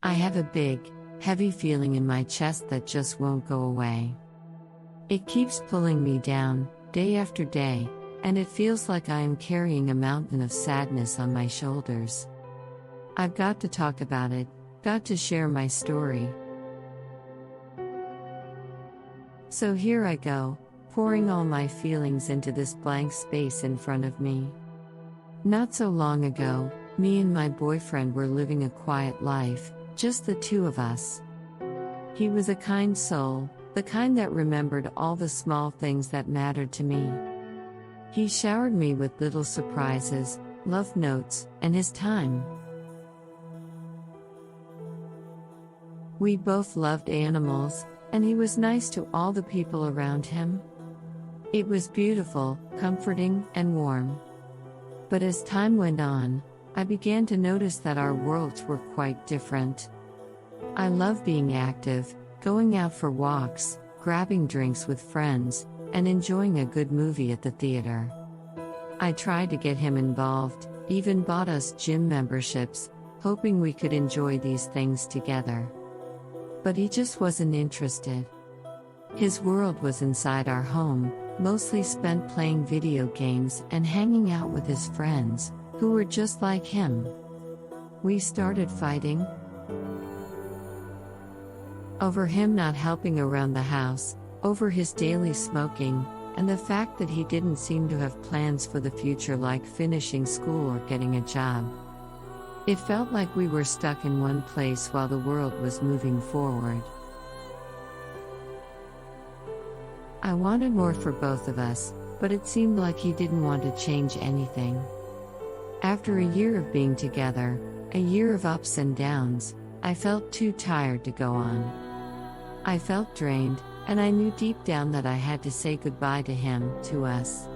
I have a big, heavy feeling in my chest that just won't go away. It keeps pulling me down, day after day, and it feels like I am carrying a mountain of sadness on my shoulders. I've got to talk about it, got to share my story. So here I go, pouring all my feelings into this blank space in front of me. Not so long ago, me and my boyfriend were living a quiet life, just the two of us. He was a kind soul, the kind that remembered all the small things that mattered to me. He showered me with little surprises, love notes, and his time. We both loved animals, and he was nice to all the people around him. It was beautiful, comforting, and warm. But as time went on, I began to notice that our worlds were quite different. I love being active, going out for walks, grabbing drinks with friends, and enjoying a good movie at the theater. I tried to get him involved, even bought us gym memberships, hoping we could enjoy these things together. But he just wasn't interested. His world was inside our home, mostly spent playing video games and hanging out with his friends, who were just like him. We started fighting over him not helping around the house, over his daily smoking, and the fact that he didn't seem to have plans for the future like finishing school or getting a job. It felt like we were stuck in one place while the world was moving forward. I wanted more for both of us, but it seemed like he didn't want to change anything. After a year of being together, a year of ups and downs, I felt too tired to go on. I felt drained, and I knew deep down that I had to say goodbye to him, to us.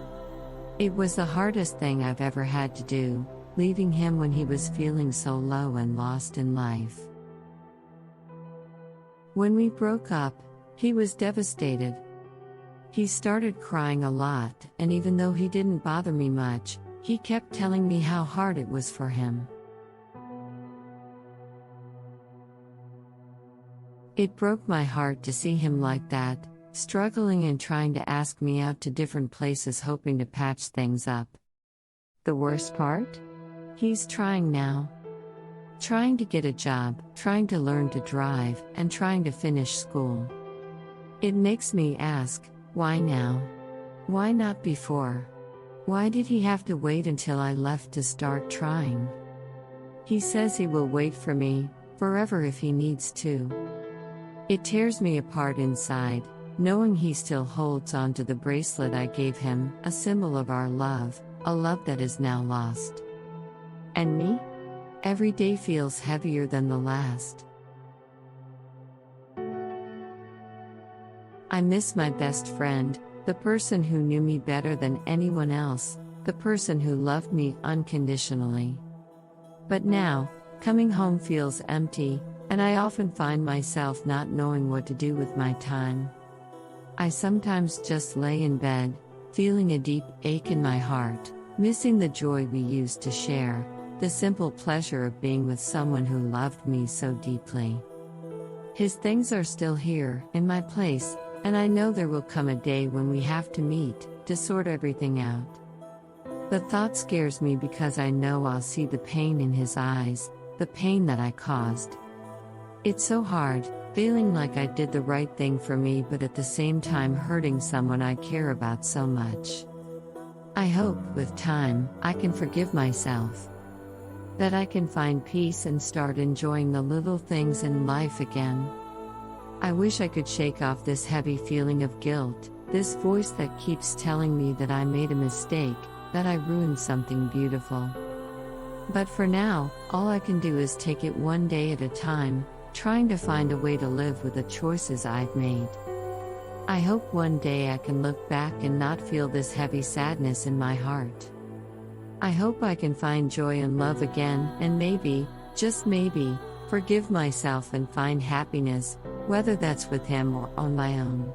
It was the hardest thing I've ever had to do, leaving him when he was feeling so low and lost in life. When we broke up, he was devastated. He started crying a lot, and even though he didn't bother me much, he kept telling me how hard it was for him. It broke my heart to see him like that, struggling and trying to ask me out to different places hoping to patch things up. The worst part? He's trying now. Trying to get a job, trying to learn to drive, and trying to finish school. It makes me ask, why now? Why not before? Why did he have to wait until I left to start trying? He says he will wait for me, forever if he needs to. It tears me apart inside, knowing he still holds on to the bracelet I gave him, a symbol of our love, a love that is now lost. And me? Every day feels heavier than the last. I miss my best friend, the person who knew me better than anyone else, the person who loved me unconditionally. But now, coming home feels empty, and I often find myself not knowing what to do with my time. I sometimes just lay in bed, feeling a deep ache in my heart, missing the joy we used to share, the simple pleasure of being with someone who loved me so deeply. His things are still here, in my place, and I know there will come a day when we have to meet, to sort everything out. The thought scares me because I know I'll see the pain in his eyes, the pain that I caused. It's so hard, feeling like I did the right thing for me but at the same time hurting someone I care about so much. I hope, with time, I can forgive myself. That I can find peace and start enjoying the little things in life again. I wish I could shake off this heavy feeling of guilt, this voice that keeps telling me that I made a mistake, that I ruined something beautiful. But for now, all I can do is take it one day at a time, trying to find a way to live with the choices I've made. I hope one day I can look back and not feel this heavy sadness in my heart. I hope I can find joy and love again, and maybe, just maybe, forgive myself and find happiness, whether that's with him or on my own.